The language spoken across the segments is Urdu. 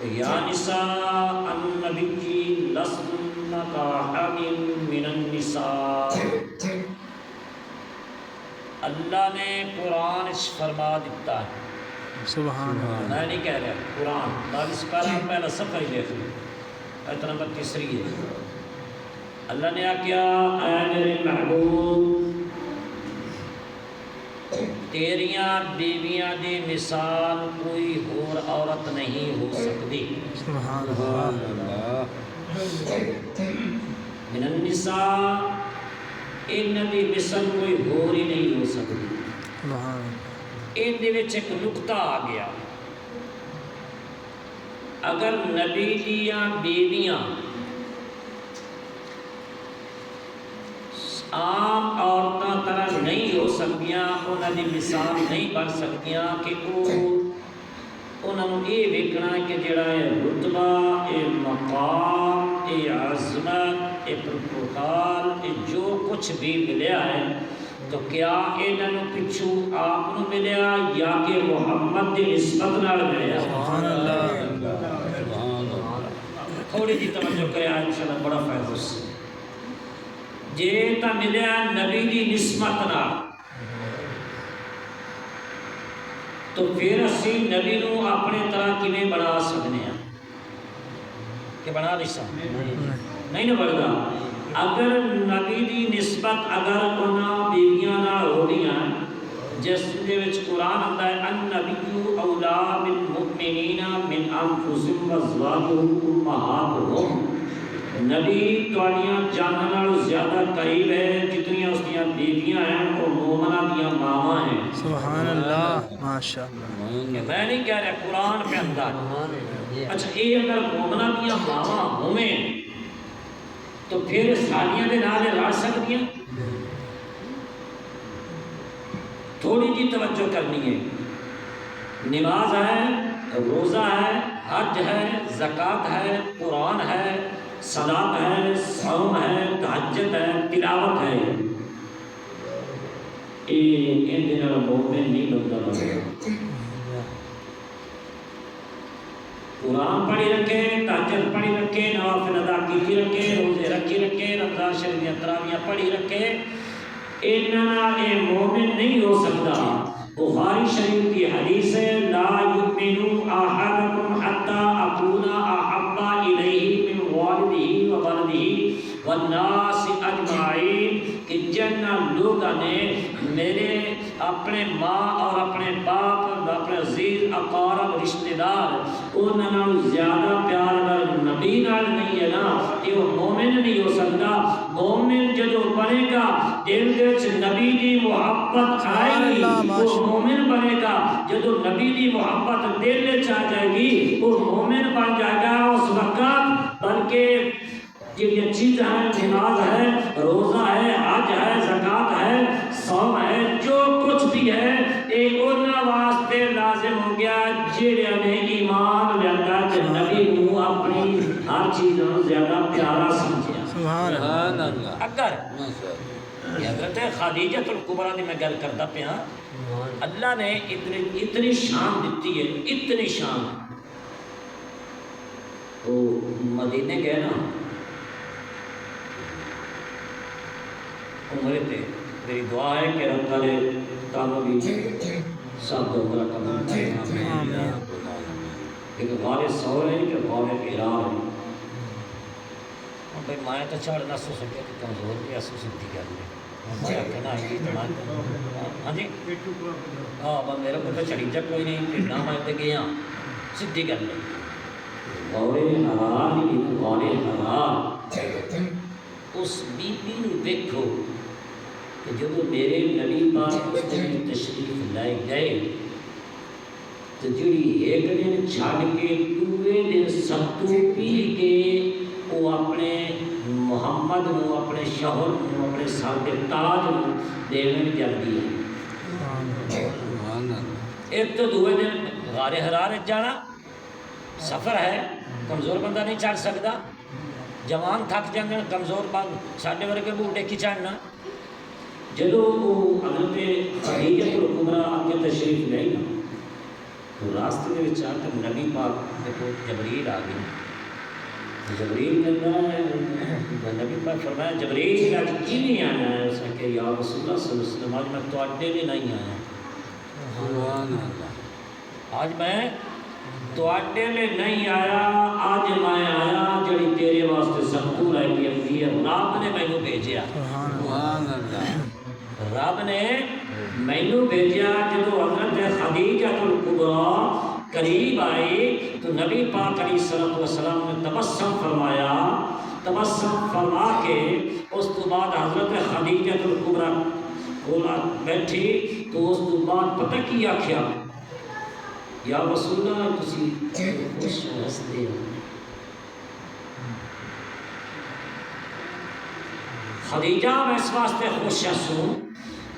یا نساء النبی لستن کاحد من النساء، اللہ نے قرآن اس فرما دیتا ہے، سبحان اللہ، میں نہیں کہہ رہا، قرآن 22 پارہ پہلا صفحہ ہی دیکھ لو، آیت نمبر 3 ہے۔ اللہ نے کیا، اے میرے محبوب تیریاں بیویاں دی مثال کوئی اور عورت نہیں ہو سکتی، سبحان اللہ، من النساء انہاں دی مثل کوئی اور ہی نہیں ہو سکتی۔ سبحان اللہ، ان دے وچ ایک نقطہ آ گیا، اگر نبی دیاں بیویاں عام عورتاں طرح نہیں ہو سکتیاں، انہاں دی مثال نہیں بن سکتیاں کہ انہاں نوں یہ ویکھنا کہ جڑا ہے رتبہ، یہ مقام، یہ عظمت، یہ پروٹوکال، یہ جو کچھ بھی ملیا ہے تو کیا انہاں نوں پچھوں آپ نوں ملیا یا کہ محمد دی نسبت نال ملیا؟ سبحان اللہ، تھوڑی جی توجہ کرے انشاءاللہ بڑا فائدہ اس سے۔ جے تا ملیا نبی دی نسبت نال تو پھر اسی نبی نو اپنے طرح کیویں بنا سکنے ہیں کہ بنا نہیں سکتے، نہیں نہ بڑھتا۔ اگر نبی دی نسبت اگر انہاں بیویاں نال ہو رہی ہیں جس دے وچ قرآن آتا ہے النبی اولا بالمؤمنین من انفسہم وازواجہ امہاتہم، نبی تواڈیاں جاناں نال زیادہ قریب ہے جتنی اس دیاں بیویاں ہیں وہ مومناں دیاں ماواں ہیں۔ سبحان اللہ، ماشاء اللہ، کہ میں نہیں کہہ رہا، قرآن پہ آتا ہے۔ اچھا یہ اگر مومناں دیاں ماواں ہوئیں تو پھر سالیاں دے نال رل سکدیاں؟ تھوڑی جی توجہ کرنی ہے، نماز ہے، روزہ ہے، حج ہے، زکوٰۃ ہے، قرآن ہے، صلاۃ ہے، صوم ہے، تہجد ہے، تلاوت ہے، ان دنوں مومن نہیں بنتا بنتا۔ قرآن پڑھی رکھے، تہجد پڑھی رکھے، نوافل ادا کی رکھے، روزے رکھی رکھے، رمضان شریف دیاں تراویحاں پڑھی رکھے، انہاں اے مومن نہیں ہو سکتا۔ بخاری شریف کی حدیث ہے لا یؤمن احدکم حتی اکون احب الیہ من والدہ وولدہ والناس اجمعین، کہ جن لوگوں نے میرے اپنے ماں اور اپنے باپ، اپنے عزیز اقارب رشتہ دار انہاں نال زیادہ پیار اگر نبی نال نہیں ہے نا یہ وہ مومن نہیں ہو سکتا۔ مومن جدو بنے گا دل وچ نبی دی محبت آئے گی وہ مومن بنے گا، جدو نبی دی محبت دل وچ آ جائے گی وہ مومن بن جائے گا اس وقت۔ بلکہ جڑی چیزاں ہیں، نماز ہے، روزہ ہے، حج ہے، زکوٰۃ ہے، صوم ہے، جو کچھ بھی ہے یہ انہاں واسطے لازم ہو گیا جڑے نے ایمان لیا کہ نبی کو اپنی ہر چیز نالوں زیادہ پیارا سمجھیا۔ سبحان اللہ، اگر یہ حضرت خدیجہ الکبریٰ دی میں گل کرتا پیا، اللہ نے اتنی شان دیتی ہے، اتنی شان۔ وہ مدینے گئے نا عمرے تے، میری دعا ہے کہ رب تعالی کام بھی سب کو عمرہ قبول کرے، ایک غار ثور ہے کہ غار حرا ہے۔ بھائی میں تو چڑھ نہ سو سکیا کہ کمزور بھی ایسو سدھی گل ہے، میں کہنا یہ اتنا ہاں جی ہاں میرے کو تو چڑھی جا کوئی نہیں، نہ میں تے گیا سدھی گل ہے۔ غار حرا ایک غار حرا، اس بی بی نو ویکھو کہ جب میرے نبی پاک اس دن تشریف لائے گئے تو جڑی ایک دن چھڑ کے دوے دن ستو پی کے وہ اپنے محمد نو، اپنے شوہر نو، اپنے سر کے تاج نو دینے جلدی ہے۔ ایک تو دوے دن غار حرا جانا سفر ہے، کمزور بندہ نہیں چڑھ سکتا، جوان تھک جاندے، کمزور بند ساڈے ورگے بوٹے کی چڑھنا۔ جدو وہ حضرت خدیجہ الکبریٰ کے تشریف لے نا تو راستے دے وچ آ کے نبی پاک دیکھو جبریل آ گئے. جبریل کہتا ہے نبی پاک فرمایا جبریل آج کیویں آیا ہے؟ اس نے کہ یا رسول اللہ صلی اللہ علیہ وسلم آج میں تواڈے لیے نہیں آیا. سبحان اللہ. آج میں تواڈے لیے نہیں آیا، آج میں آیا جڑی تیرے واسطے سب لے کے آئی ہے. رب نے مینوں بھیجیا. سبحان اللہ. رب نے مینوں بھیجیا. جدو حضرت خدیجہ الکبریٰ قریب آئی تو نبی پاک علیہ الصلوۃ والسلام نے تبسم فرمایا. تبسم فرما کے اس تو بعد حضرت خدیجہ الکبریٰ کول بیٹھی تو اس تو بعد پتہ کی آکھیا یا رسول اللہ تسی خوش ہستے ہو. خدیجہ میں اس واسطے خوش ہوں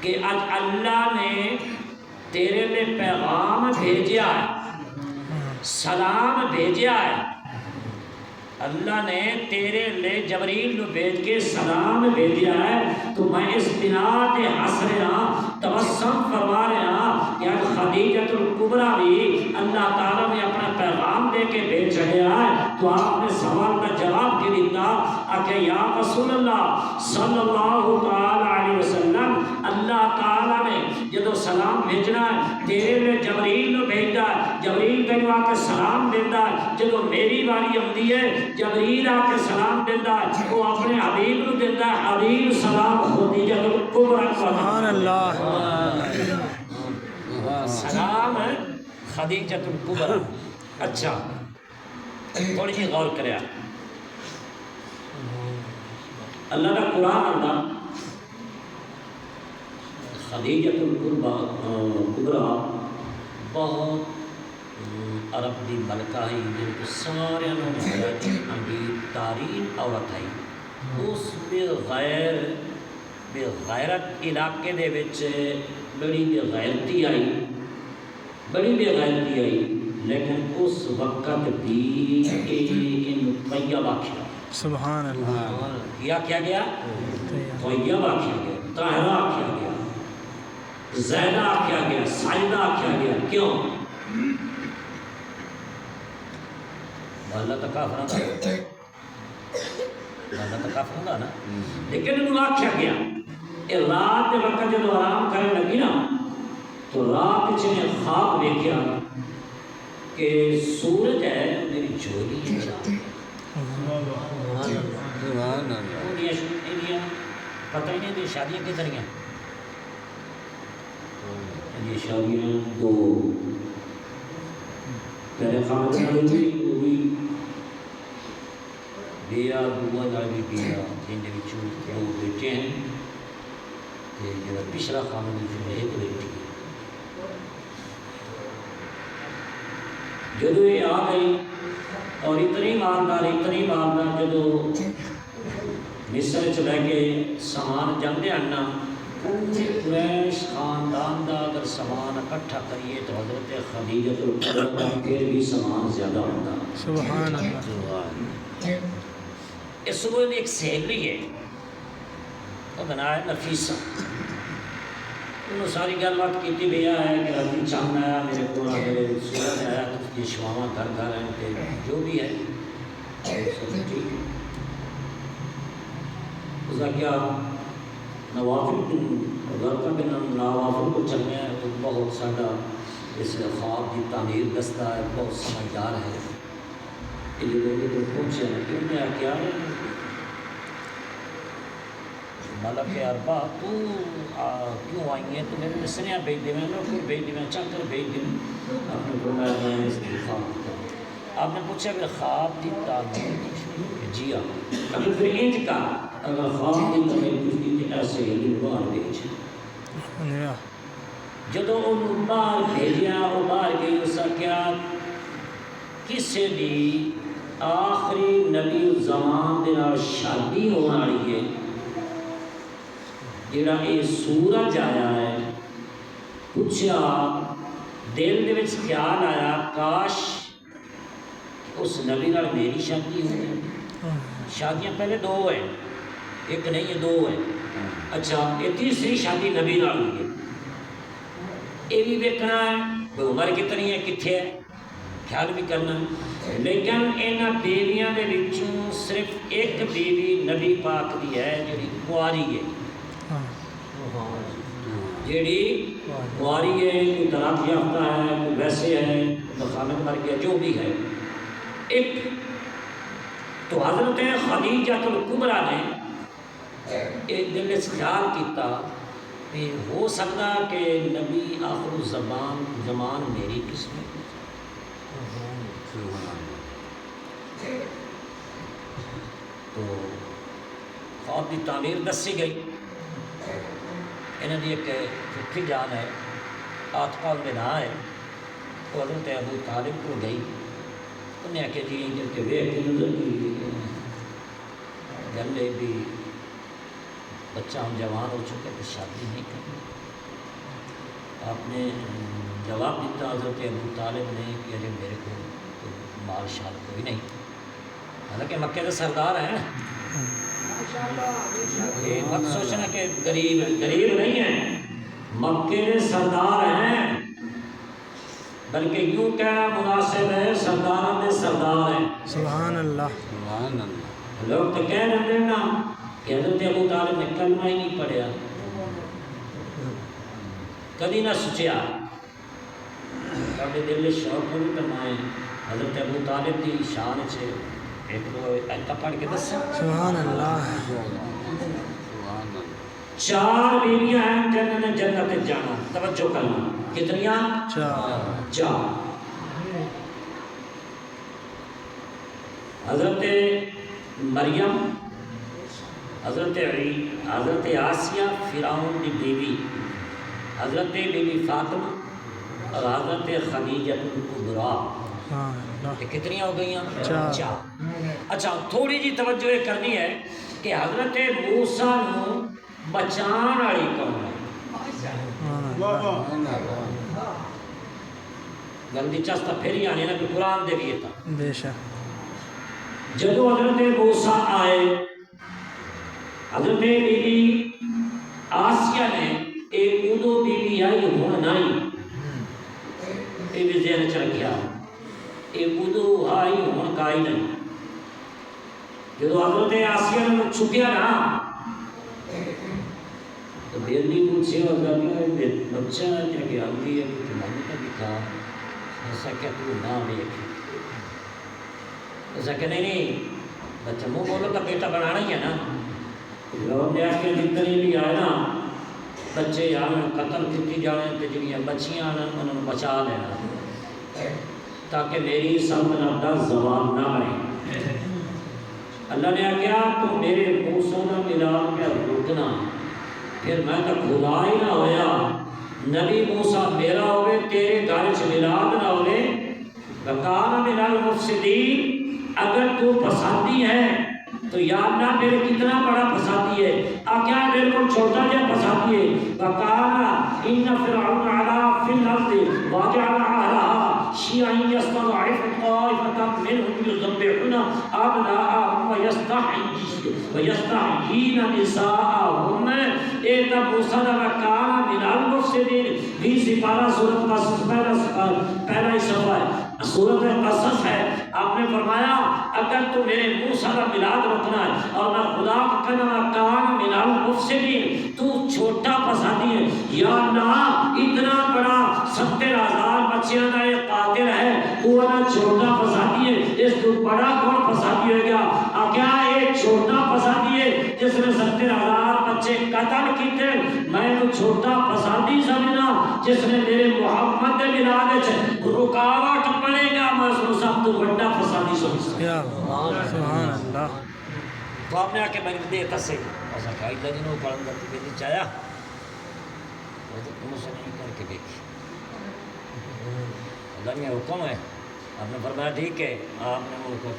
کہ آج اللہ نے تیرے لئے پیغام بھیجیا ہے، سلام بھیجیا ہے. اللہ نے تیرے لئے جبریل نو بھیج کے سلام بھیجیا ہے. تو میں اس بنا تے ہس رہا، تبسم فرما رہا کہ آج خدیجہ الکبریٰ بھی اللہ تعالیٰ نے اپنا پیغام دے کے بھیج چڑھیا ہے. تو آپ نے سوال کا جواب کی دیتا کہ یا رسول اللہ صلی اللہ علیہ وسلم اللہ تعالیٰ نے جدو سلام بھیجنا ہے تیرے لئے جبریل نو بھیجتا ہے. جبریل تینوں آ کے سلام دیتا ہے. جدو میری باری آتی ہے جبریل آ کے سلام دیتا ہے، وہ اپنے حبیب نو دیتا ہے. حبیب سلام خدیجہ الکبریٰ. سبحان اللہ. سلام ہے خدیجہ الکبریٰ. اچھا تھوڑی جی غور کریا. اللہ کا قرآن آتا خدیجہ الکبریٰ بہت عرب دی ملکہ ہی جن کو سارے امیر تارین عورت ہے. اس بے غیرت علاقے دے وچ بڑی بے غیرتی آئی، بڑی بے غیرتی آئی. لیکن اس وقت بھی ان طیب آکھیا. سبحان اللہ. کیا کیا گیا؟ طیب آکھیا گیا، طاہرہ آکھیا گیا، زیدہ آکھیا گیا، سائدہ آکھیا گیا. کیوں؟ اللہ تک کافرہ دا، اللہ تک کافرہ دا نا. لیکن انہوں آکھیا گیا یہ رات کے وقت جب آرام کرنے لگی نا تو رات چنے خواب دیکھیا کہ سورج ہے میری جھولی ہے جا. پتہ ہی نہیں تھی شادیاں کدھر ہیں. یہ شادیاں دو پہلے خامد نال بھی بیا دعا نال بھی بیا جن دے وچوں دو بیٹے ہیں تے جڑا پچھلا خامد جو ہے ایک بیٹی ہے. جدو یہ آ گئی اور اتنی مالدار جدو مصر چ لے کے سامان جاندے آنا قریش خاندان دا اگر سامان اکٹھا کریے تو حضرت خدیجہ الکبریٰ پھر بھی سامان زیادہ ہوتا. سبحان اللہ. اس صبح ایک سہیلی ہے وہ بنا ہے نفیسہ. انہوں ساری گل بات کی بھی ہے کہ ابھی چاند آیا میرے کو سورج آیا تو یہ شواما گھر گھر ہیں کہ جو بھی ہے ٹھیک ہے. اس کا کیا نوافل گھر کا بھی نوافل کو چلنے ہے وہ بہت سارا اس خواب کی تعمیر دستہ ہے، بہت سمجھدار ہے. یہ لوگ تو پوچھے ہیں کیوں میں کیا ہے ملک اربا تو کیوں آئی ہیں تو میرے سنیا بھیج دیں لوگ پھر بھیج دیں چکر بھیج دیں. آپ نے فرمایا میں اس کی خواب کا. آپ نے پوچھا کہ خواب کی تعمیر جی ہاں. ابھی پھر انج کا اگر خواب کی تعمیر کچھ دی تو ایسے ہی باہر بھیج. جدو انہوں باہر بھیجیا وہ باہر گئی اس کا کیا کسی بھی آخری نبی الزمان دے نال شادی ہونے والی ہے جڑا یہ سورج آیا ہے. پوچھا دل دے وچ خیال آیا کاش اس نبی نال میری شادی ہو گئی. شادیاں پہلے دو ہیں، ایک نہیں ہے دو ہے. اچھا یہ تیسری شادی نبی نال ہوئی ہے. یہ بھی ویکھنا ہے وہ عمر کتنی ہے کتنے ہے خیال بھی کرنا، لیکن انہاں بیویاں دے وچوں صرف ایک بیوی نبی پاک دی ہے جڑی کنواری ہے، جیڑی کنواری ہے، کوئی طلاق یافتہ ہے، کوئی ویسے ہے، خامد مر گیا، جو بھی ہے ایک۔ تو حضرت خدیجہ الکبریٰ نے ایک دل سے خیال کیتا کہ ہو سکتا کہ نبی آخر زمان میری قسمت، تو خواب کی تعمیر دسی گئی۔ انہوں نے ایک چٹھی جان ہے آتقا میں نہ ہے، وہ حضرت ابو طالب کو گئی، انہیں آخیا جی جن کے ویک کی نظر کی گلے بھی بچہ ہم جوان ہو چکے تو شادی نہیں کرنی۔ آپ نے جواب دیتا حضرت ابو طالب نے کہ ارے میرے کو مال شال کوئی نہیں، حالانکہ مکے کے سردار ہیں، یہ مت سوچنا کہ غریب نہیں ہیں، مکے کے سردار ہیں، بلکہ یوں کہنا مناسب ہے سرداروں کے سردار ہیں۔ سبحان اللہ۔ سبحان اللہ۔ لوگ تو کہہ رہے ہیں نا کہ حضرت ابو طالب نے کلمہ ہی نہیں پڑھیا، کبھی نہ سوچیا، کبھی دل شوق نہیں کرمائے حضرت ابو طالب کی شان سے ایک دو ایتا پڑھ کے دس۔ سبحان اللہ۔ چار بیویاں ہیں جنہوں نے جنت جانا، توجہ کرنا، کتنیاں؟ چار۔ حضرت مریم، حضرت آسیہ فرعون کی بیوی، حضرت بی بی فاطمہ اور حضرت خدیجہ الکبریٰ، یہ کتنی ہو گئیں؟ چار۔ اچھا تھوڑی جی توجہ یہ کرنی ہے کہ حضرت موسیٰ نو بچان والی کون ہے؟ گل دلچسپ پھر ہی آنی نا کہ قرآن دے بھی تھا بے شک۔ جدو حضرت موسیٰ آئے، حضرت بی بی آسیہ نے ایک ادو بی بی آئی ہون نائی، یہ بھی ذہن چ رکھیا، ایک ادو آئی ہون کائی نہیں۔ جدو حضرت آسیہ نے چھپیا نا تو بیلی پوچھے حضرت بچہ جا کے آگی ہے کہ من کا بھی تھا، ایسا کیا تو نہ دیکھ، ایسا کہ نہیں بچہ منہ بولو کا بیٹا بنانا ہی ہے نا۔ لوگ نے آخر جتنے بھی آئے نا بچے آنے قتل کیتی جانے تے جڑیاں بچیاں آنے انہوں نے بچا لینا تاکہ میری سلطنت کا زوال نہ بنے۔ اللہ نے آخیا تو میرے موسیٰ کا ملاد پہ رکنا، پھر میں تو خدا ہی نہ ہویا، نبی موسیٰ میرا ہوئے تیرے گھر چ ملاد نہ ہوئے، وکان من المفسدین، اگر تو پسندی ہے تو یا اللہ میرے کتنا بڑا پسندی ہے، کیا میرے کو چھوٹا جا پسندی ہے۔ وکان ان فرعون علا فی الارض وجعل اہلہا شیعا یستضعف طائفة منهم یذبحون ابناءهم ویستحیین نساءهم، اے تب موسیٰ وکان من المفسدین، 20 پارہ سورۃ قصص پہلا ہی صفحہ ہے، سورۃ قصص ہے۔ آپ نے فرمایا اگر تو میرے موسیٰ کا ملاد رکھنا ہے اور میں خدا کا کہنا کان من المفسدین، تو چھوٹا پسندی ہے، یا اللہ اتنا بڑا 70,000 بچیاں کا ایک قاتل ہے، وہ نہ چھوٹا پسندی ہے، اس کو بڑا کون پسندی ہو گیا؟ کیا ایک چھوٹا پسندی ہے جس نے 70,000 بچے قتل کیتے، میں تو چھوٹا پسندی سمجھنا جس نے میرے محمد کے ملاد رکاوٹ پڑے گا، میں اس کو سب تو بڑا پسندی سمجھتا ہوں۔ سبحان اللہ۔ تو آپ نے آ کے میں نے دیتا سے ایسا کہا اللہ جنہوں پڑھوں گا تو بیٹی چاہیا وہ تو تم سے نہیں کر کے دیکھی، اللہ نے حکم ہے، آپ نے فرمایا ٹھیک ہے، آپ نے منہ کو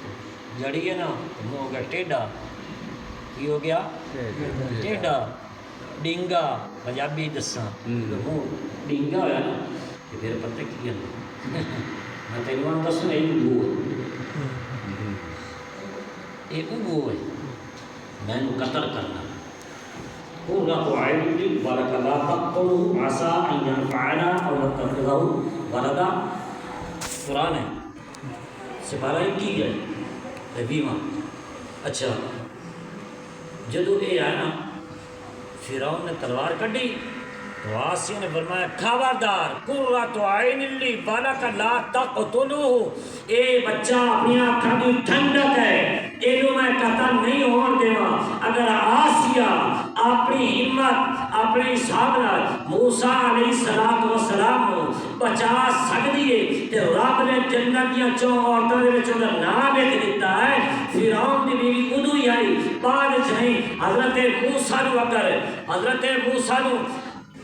جڑی ہے نا تو منہ ہو گیا ٹیڈا، کی ہو گیا ٹیڈا، ڈینگا پنجابی دساں منہ ڈینگا ہوا نا تو پھر پتہ کی ہے میں تینوں دس نہیں اگو ہے، یہ اگو ہے، میں نے قتل کرنا قرۃ عین لی ولک لا تقتلوا عسى ان ينفعنا او نتخذه ولدا. قرآن ہے سپارہ کی ہے 20واں. اچھا جدو یہ آیا نا فرعون نے تلوار کڈی تو آسیہ نے فرمایا خبردار قرۃ عین لی ولک لا تقتلوہ، اے بچہ اپنی آنکھاں دی ٹھنڈک ہے، اینو میں قتل نہیں ہون دیواں. اگر آسیہ اپنی ہمت اپنے حساب نال موسیٰ علیہ السلام کو بچا سکدی ہے تے رب نے جنت دیاں 4 عورتاں دے وچ اوندا نام لکھ دتا ہے. فرعون دی بیوی ادو ہی آئی بعد وچ نہیں. حضرت موسیٰ نو اگر حضرت موسیٰ نو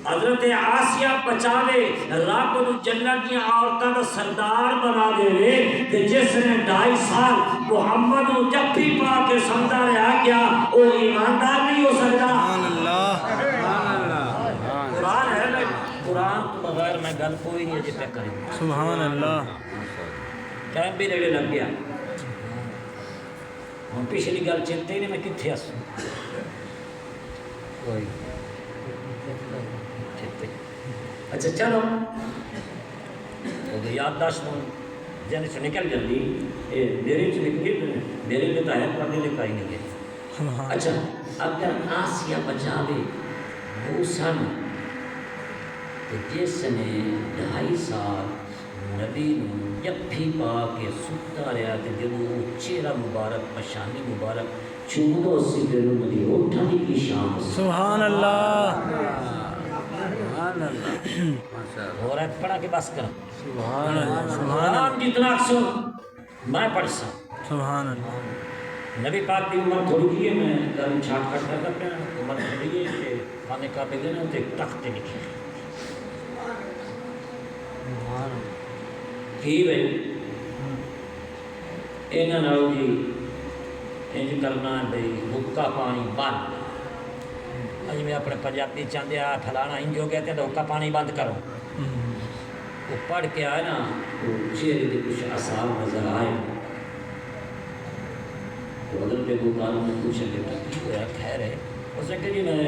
حضرت آسیہ بچاوے رب نو جنت دیاں عورتاں دا سردار بنا دے تے جس نے 2.5 سال محمد نو جفی پا کے سمجھا رہا گیا وہ ایماندار نہیں ہو سکتا. سبحان اللہ سبحان اللہ قرآن ہے نا، قرآن تو بغیر میں گل کوئی نہیں اجے تک کریں. سبحان اللہ. ٹائم بھی نیڑے لگ گیا ہوں پچھلی گل چلتے نہیں میں کتنے ہس کوئی. اچھا چلو وہ یادداشت جن سے نکل جاتی میرے چ نکلی میرے لیے تو ہے پڑھنے لکھا ہی نہیں ہے. اچھا اگر آسیہ بچاوے موسیٰ نو تو جس نے 2.5 سال نبی نو جفی پا کے ستا رہا تے جدوں چہرہ مبارک پشانی مبارک چومدو سی تے انہاں دی ہوٹھاں دی کی شان سبحان اللہ سبحان اللہ. ہو رہا ہے پڑھا کے بس کر سبحان اللہ سبحان قرآن جتنا اکثر میں پڑھ سا. سبحان اللہ. نبی پاک کی عمر تھوڑی کی ہے میں گل چھاٹ کٹ کرتا پیا عمر تھوڑی ہے کہ خانے کعبے دے نا تے تخت لکھے کی بھائی انہاں نال جی انج کرنا ہے بھائی حکا پانی بند. اج میں اپنے پنجابی چاہتے آ فلانا انج ہو گیا تو حکا پانی بند کرو. وہ پڑھ کے آئے نا وہ چہرے کے کچھ آثار نظر آئے تو حضرت ابو طالب نے پوچھا بیٹا کی ہوا خیر ہے؟ اس نے کہ جی میں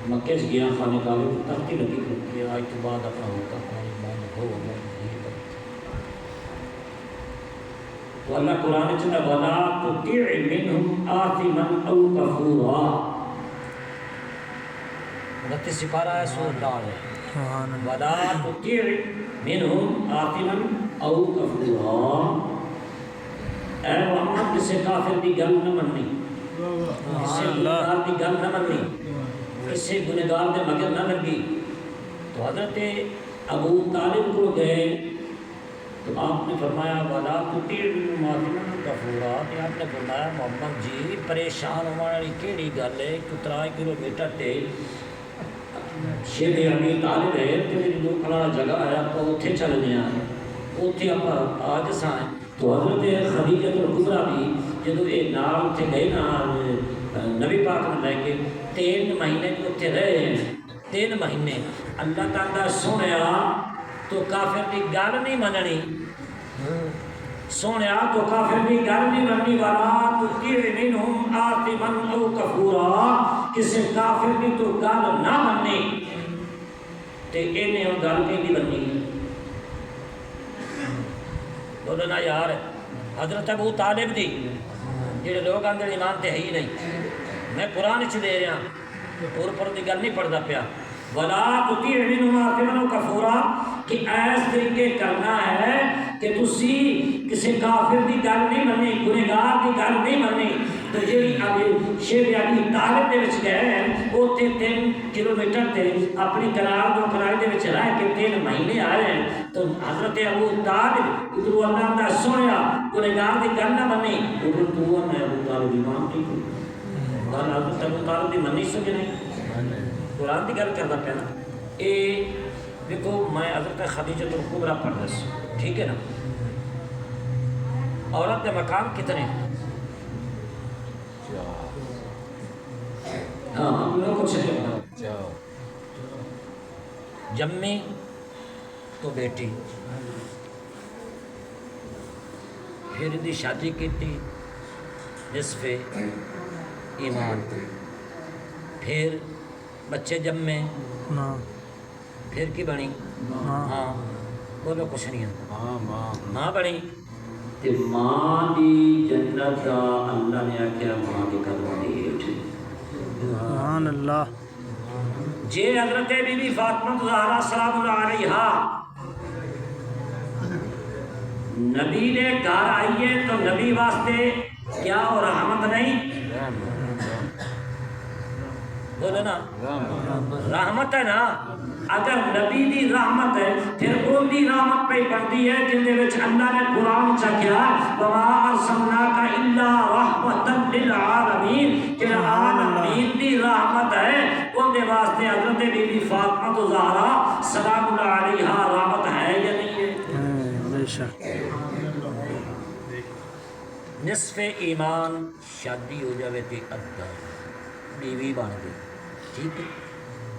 مکے سے گیا خانے کعبے کو تختی لگی ہوتی ہے آج تو بعد اپنا حکا پانی بند ہو تو اللہ قرآن چندہ وَلَا تُطِعْ مِنْهُمْ آثِمًا أَوْ كَفُورًا. 29 سپارہ ہے سورۃ ڈال ہے. وَلَا تُطِعْ مِنْهُمْ آثِمًا أَوْ كَفُورًا. اے محمد کسے کافر دی گل نہ مننی، کسے گنہگار دی گل نہ مننی، کسے گنہگار دے مگر نہ لگی. تو حضرت ابو طالب کو گئے تو آپ نے فرمایا وَلَا تُطِعْ مِنْهُمْ آثِمًا كَفُورًا. کہ آپ نے فرمایا محمد جی پریشان ہونے والی کیڑی گل ہے 3 کلومیٹر تے شیخ ابی طالب ہے تے جو کھڑا جگہ ہے آپ اتنے چل گیا اتنے آپ آ جساں. تو حضرت خدیجہ الکبریٰ بھی جدو یہ نال اتنے گئے نا نبی پاک نے لے کے 3 مہینے جو اتنے رہے ہیں 3 مہینے اللہ تعالیٰ سنیا تو کافر دی گل نہیں مننی. سنیا تو کافر دی گل نہیں مننی. وَلَا تُطِعْ مِنْهُمْ آثِمًا أَوْ كَفُورًا. کسی کافر دی تو گل نہ مننی تے انہیں وہ گل کی بننی بولو نا یار. حضرت ابو طالب دی جڑے لوگ آندے ایمان تے ہے ہی نہیں. میں قرآن چ دے رہا اور پر دی گل نہیں پڑھدا پیا. وَلَا تُطِعْ مِنْهُمْ آثِمًا أَوْ كَفُورًا. کہ ایس طریقے کرنا ہے کہ تسی کسی کافر دی گل نہیں مننی گنہگار دی گل نہیں مننی. تو جی ابھی شیخ ابی طالب دے وچ گئے ہیں اوتھے 3 کلومیٹر تے اپنی کنار دو کنارے دے وچ رہ کے 3 مہینے آئے ہیں. تو حضرت ابو طالب ادھر اللہ دا سنیا گنہگار دی گل نہ مننی ادھر تو میں ابو طالب ایمان کی گل حضرت ابو طالب دی مننی سو کہ نہیں قرآن دی گل کردا پیا نا. اے دیکھو میں حضرت خدیجہ الکبریٰ پڑھ دس ٹھیک ہے نا. عورت کے مقام کتنے جمی تو بیٹی پھر ان کی شادی کی نصف ایمان پھر بچے جمے نا پھر کی بنی ہاں ہاں بولو کچھ نہیں ماں ماں ماں بنی تے ماں دی جنت دا اللہ نے آکھیا ماں دی قدموں دی ہیٹھ سبحان اللہ جے حضرت بی بی فاطمہ زہرا سلام اللہ علیہا نبی نے گھر آئیے تو نبی واسطے کیا اور رحمت نہیں بولو نا رحمت ہے نا اگر نبی دی رحمت ہے پھر ان دی رحمت پہ بڑھتی ہے جن دے وچ اللہ نے قرآن چکیا وما ارسلناک الا رحمتا للعالمین کہ عالمین دی رحمت ہے ان دے واسطے حضرت بی بی فاطمہ زہرا سلام اللہ علیہا رحمت ہے یا نہیں ہے بے شک نصف ایمان شادی ہو جاوے تے ادا بیوی بن گئی ٹھیک ہے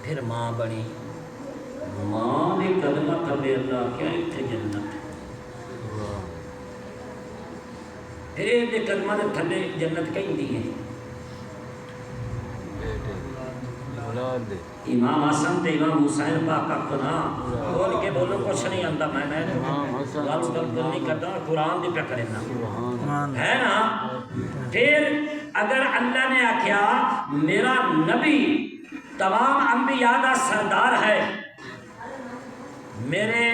پھر ماں بنی ماں نے قدمہ تھلے اللہ کیا اتنے جنت پھر یہ قدمہ دے تھلے جنت کہیں دی ہے امام حسن تے امام حسین پاک کا نا بول کے بولو کچھ نہیں آتا میں گل نہیں کرتا قرآن دی پہ کرے نا ہے نا پھر اگر اللہ نے آکھیا میرا نبی تمام انبیاء دا سردار ہے میرے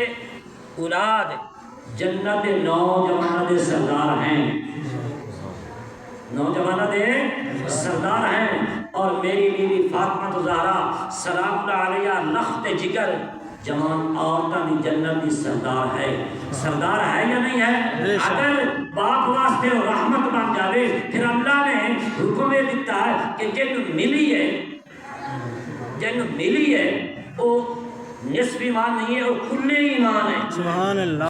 اولاد جنت نوجوانہ دے سردار ہیں نوجوانہ دے سردار ہیں اور میری بیوی فاطمہ زہرا سلام اللہ علیہ لخت جگر جوان عورتاں دی جنت دی سردار ہے یا نہیں ہے اگر باپ واسطے رحمت بن جاوے پھر اللہ نے حکم دیتا ہے کہ جن ملی ہے وہ نصف ایمان نہیں ہے وہ کل ایمان ہے سبحان اللہ